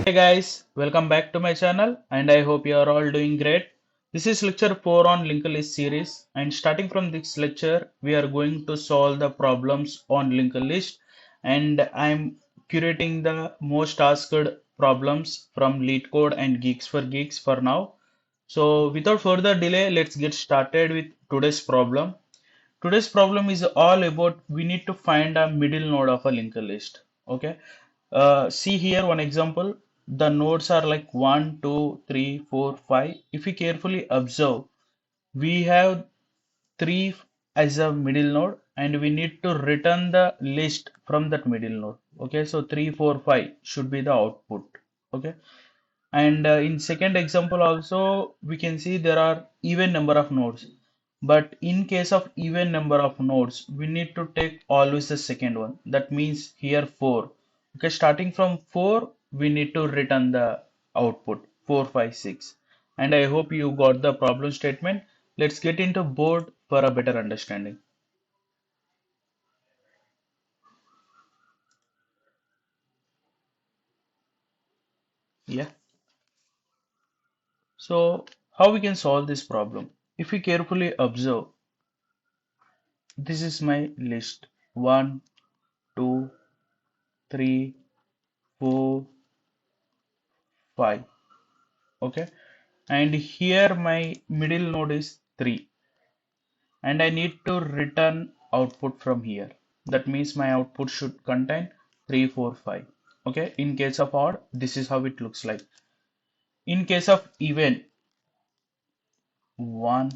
Hey guys, welcome back to my channel and I hope you are all doing great. This is lecture 4 on linked list series, and starting from this lecture we are going to solve the problems on linked list, and I'm curating the most asked problems from LeetCode and Geeks for Geeks for now. So without further delay, let's get started with today's problem. Today's problem is all about we need to find a middle node of a linked list. Okay. See here one example. The nodes are like 1, 2, 3, 4, 5. If we carefully observe, we have 3 as a middle node and we need to return the list from that middle node. Okay, so 3, 4, 5 should be the output. Okay, and in second example also we can see there are even number of nodes. But in case of even number of nodes, we need to take always the second one. That means here 4. Okay, starting from 4, we need to return the output 4, 5, 6. And I hope you got the problem statement. Let's get into board for a better understanding. Yeah. So how we can solve this problem? If we carefully observe, this is my list. 1, 2, 3, 4, 5. Okay, and here my middle node is 3 and I need to return output from here. That means my output should contain 3, 4, 5. Okay, in case of odd, this is how it looks like. In case of even, 1,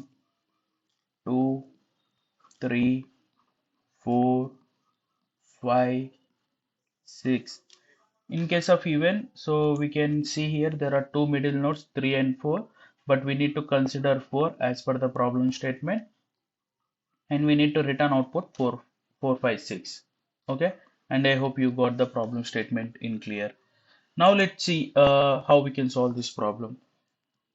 2, 3, 4, 5, 6. In case of even, so we can see here there are two middle nodes 3 and 4, but we need to consider 4 as per the problem statement, and we need to return output 4, 4, 5, 6. Okay, and I hope you got the problem statement in clear. Now let's see how we can solve this problem.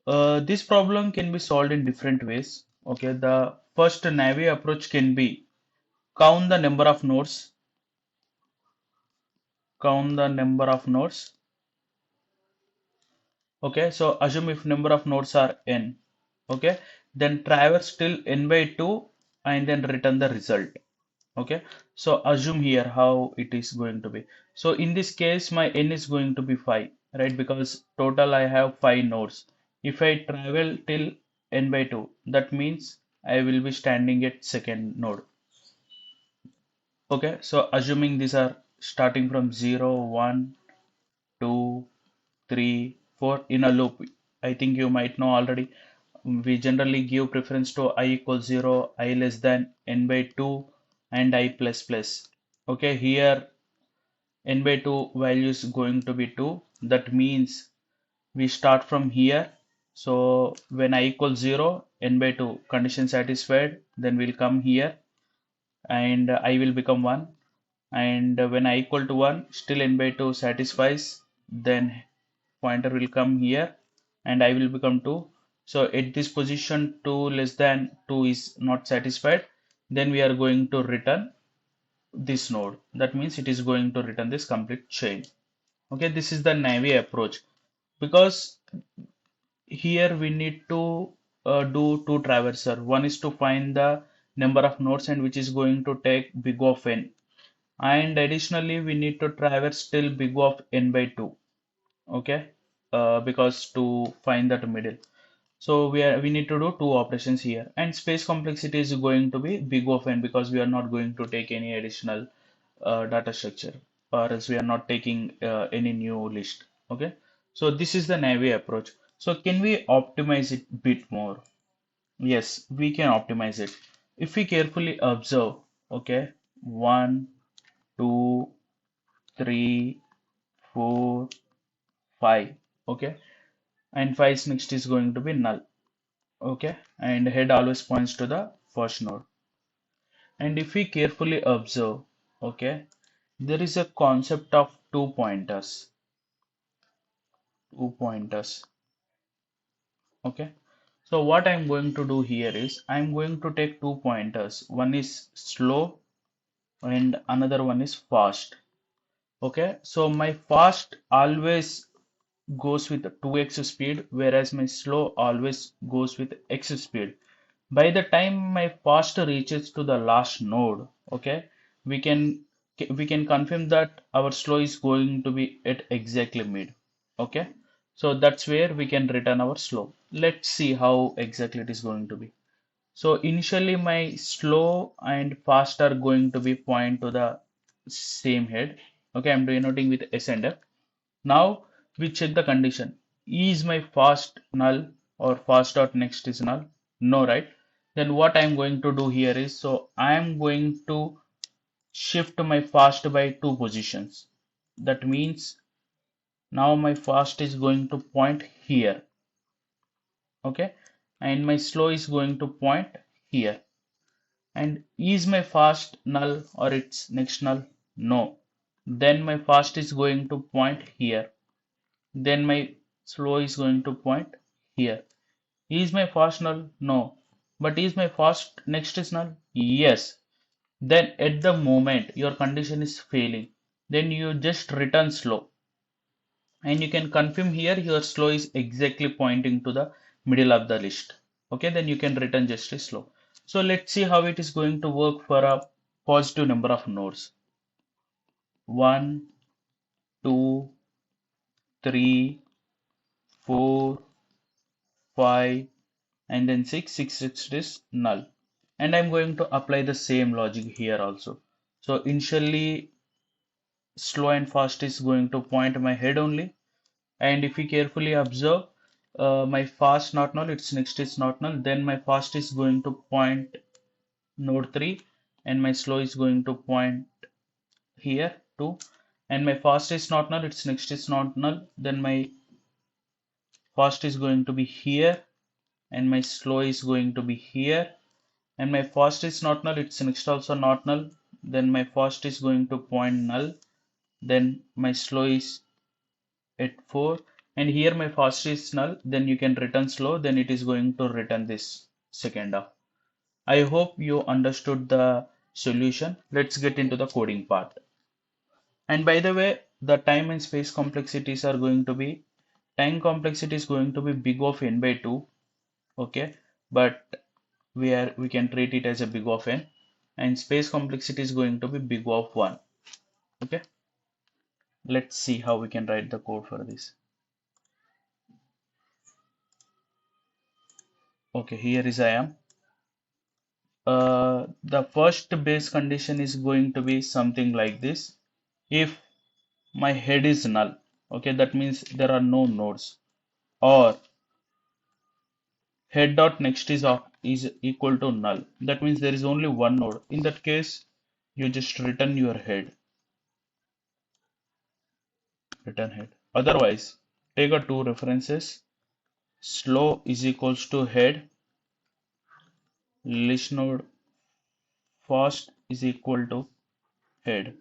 This problem can be solved in different ways. Okay, the first naive approach can be count the number of nodes, count the number of nodes. Okay, so assume if number of nodes are n. Okay, then traverse till n by 2 and then return the result. Okay, so assume here how it is going to be. So in this case my n is going to be 5, right? Because total I have 5 nodes. If I travel till n by 2, that means I will be standing at second node. Okay, so assuming these are starting from 0, 1, 2, 3, 4 in a loop. I think you might know already. We generally give preference to I equals 0, I less than n by 2, and I plus plus. Okay, here n by 2 value is going to be 2. That means we start from here. So when I equals 0, n by 2 condition satisfied, then we'll come here and I will become 1. And when I equal to 1, still n by 2 satisfies, then pointer will come here and I will become 2. So at this position 2 less than 2 is not satisfied, then we are going to return this node. That means it is going to return this complete chain. Okay, this is the naive approach, because here we need to do two traverser. One is to find the number of nodes and which is going to take big of n, and additionally we need to traverse till big of n by 2. Okay, because to find that middle, so we need to do two operations here, and space complexity is going to be big of n because we are not going to take any additional data structure, or else we are not taking any new list. Okay, so this is the naive approach. So can we optimize it bit more? Yes, we can optimize it if we carefully observe. Okay, 1, 2, 3, 4, 5. Okay, and 5's next is going to be null. Okay, and head always points to the first node. And if we carefully observe, okay, there is a concept of two pointers. Okay, so what I'm going to do here is I'm going to take two pointers. One is slow and another one is fast. Okay, so my fast always goes with 2x speed, whereas my slow always goes with x speed. By the time my fast reaches to the last node, okay, we can we can confirm that our slow is going to be at exactly mid. Okay, so that's where we can return our slow. Let's see how exactly it is going to be. So initially my slow and fast are going to be point to the same head. Okay, I'm denoting with S and F. Now we check the condition. Is my fast null or fast dot next is null? No, right? Then what I'm going to do here is, so I am going to shift my fast by 2 positions. That means now my fast is going to point here. Okay, and my slow is going to point here. And is my fast null or its next null? No. Then my fast is going to point here. Then my slow is going to point here. Is my fast null? No. But is my fast next is null? Yes. Then at the moment your condition is failing, then you just return slow. And you can confirm here your slow is exactly pointing to the middle of the list. Okay, then you can return just a slow. So let's see how it is going to work for a positive number of nodes. 1, 2, 3, 4, 5, and then 6. 6 is null. And I'm going to apply the same logic here also. So initially slow and fast is going to point my head only. And if you carefully observe, my fast not null, its next is not null. Then my fast is going to point node 3 and my slow is going to point here 2. And my fast is not null, its next is not null. Then my fast is going to be here and my slow is going to be here. And my fast is not null, its next also not null. Then my fast is going to point null. Then my slow is at 4, and here my fast is null, then you can return slow, then it is going to return this second half. I hope you understood the solution. Let's get into the coding part. And by the way, the time and space complexities are going to be, time complexity is going to be big of n by 2, okay, but we can treat it as a big of n, and space complexity is going to be big of 1. Okay, let's see how we can write the code for this. Okay, here is I am. The first base condition is going to be something like this. If my head is null, okay, that means there are no nodes, or head dot next is equal to null. That means there is only one node. In that case, you just return your head, return head. Otherwise, take a two references. Slow is equals to head, list node fast is equal to head.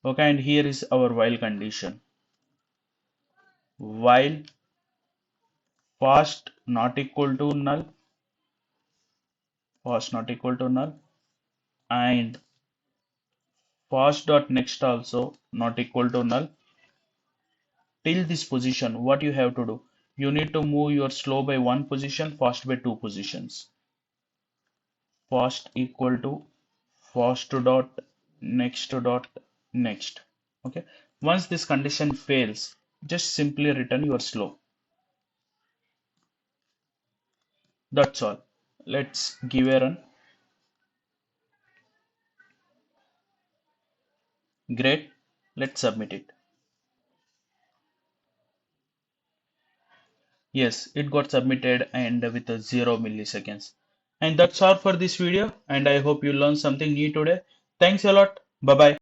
Okay, and here is our while condition. While fast not equal to null, fast not equal to null, and fast dot next also not equal to null. Till this position, what you have to do? You need to move your slow by 1 position, fast by 2 positions. Fast equal to fast dot next. Okay. Once this condition fails, just simply return your slow. That's all. Let's give a run. Great. Let's submit it. Yes, it got submitted and with a 0 milliseconds. And that's all for this video. And I hope you learned something new today. Thanks a lot. Bye bye.